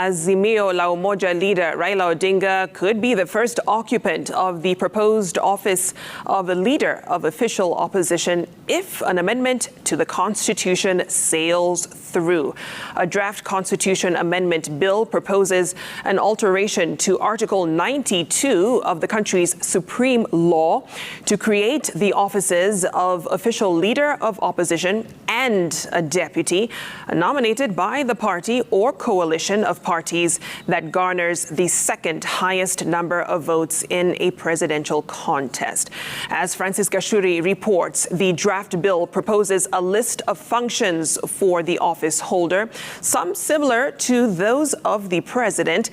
Azimio la Umoja leader Raila Odinga could be the first occupant of the proposed office of the leader of official opposition if an amendment to the Constitution sails through. A draft Constitution amendment bill proposes an alteration to Article 92 of the country's supreme law to create the offices of official leader of opposition and a deputy nominated by the party or coalition of parties that garners the second highest number of votes in a presidential contest. As Francis Gachuri reports, the draft bill proposes a list of functions for the office holder, some similar to those of the president,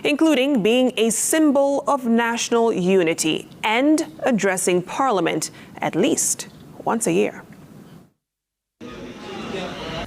including being a symbol of national unity and addressing Parliament at least once a year.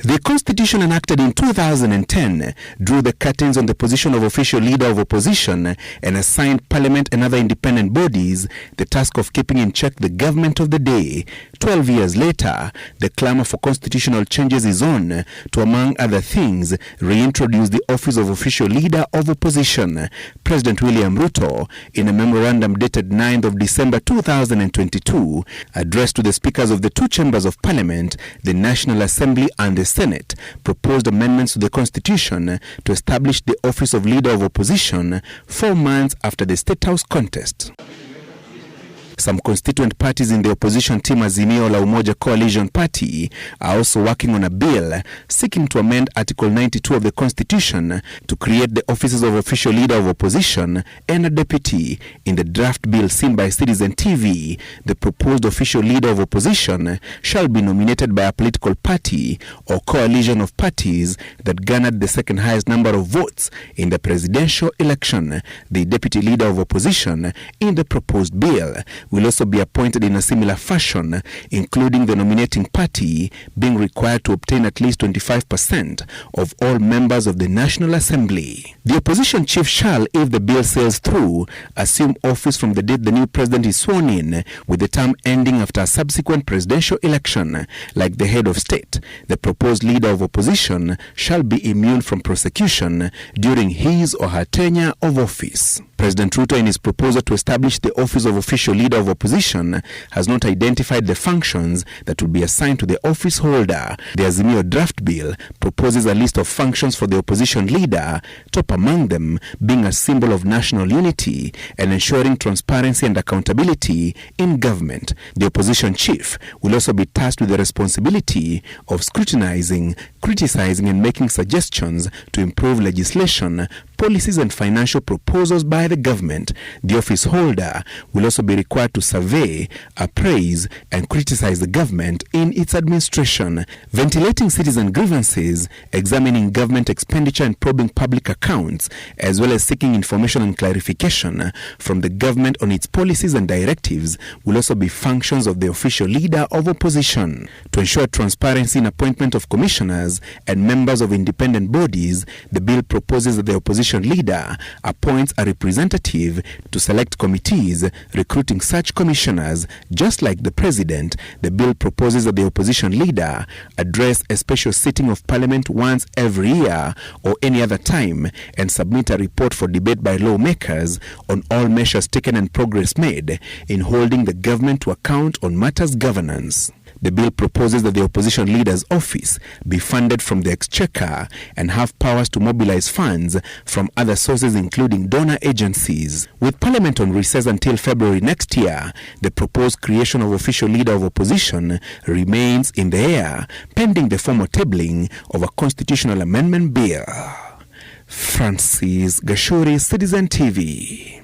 The Constitution enacted in 2010 drew the curtains on the position of official leader of opposition and assigned Parliament and other independent bodies the task of keeping in check the government of the day. 12 years later, the clamor for constitutional changes is on to, among other things, reintroduce the office of official leader of opposition. President William Ruto, in a memorandum dated 9th of December 2022, addressed to the speakers of the two chambers of Parliament, the National Assembly and the Senate, proposed amendments to the Constitution to establish the office of Leader of Opposition 4 months after the State House contest. Some constituent parties in the opposition team Azimio la Umoja coalition party are also working on a bill seeking to amend Article 92 of the Constitution to create the offices of official leader of opposition and a deputy. In the draft bill seen by Citizen TV, the proposed official leader of opposition shall be nominated by a political party or coalition of parties that garnered the second highest number of votes in the presidential election. The deputy leader of opposition in the proposed bill will also be appointed in a similar fashion, including the nominating party being required to obtain at least 25% of all members of the National Assembly. The opposition chief shall, if the bill sails through, assume office from the date the new president is sworn in, with the term ending after a subsequent presidential election. Like the head of state, the proposed leader of opposition shall be immune from prosecution during his or her tenure of office. President Ruto, in his proposal to establish the office of official leader of opposition, has not identified the functions that will be assigned to the office holder. The Azimio draft bill proposes a list of functions for the opposition leader, top among them being a symbol of national unity and ensuring transparency and accountability in government. The opposition chief will also be tasked with the responsibility of scrutinizing, criticizing and making suggestions to improve legislation, policies and financial proposals by the government. The office holder will also be required to survey, appraise and criticize the government in its administration, ventilating citizen grievances, examining government expenditure and probing public accounts, as well as seeking information and clarification from the government on its policies and directives will also be functions of the official leader of opposition. To ensure transparency in appointment of commissioners and members of independent bodies, the bill proposes that the opposition leader appoints a representative to select committees recruiting such commissioners. Just like the president, the bill proposes that the opposition leader address a special sitting of Parliament once every year or any other time and submit a report for debate by lawmakers on all measures taken and progress made in holding the government to account on matters governance. The bill proposes that the opposition leader's office be funded from the exchequer and have powers to mobilize funds from other sources including donor agencies. With Parliament on recess until February next year, the proposed creation of official leader of opposition remains in the air, pending the formal tabling of a constitutional amendment bill. Francis Gachuri, Citizen TV.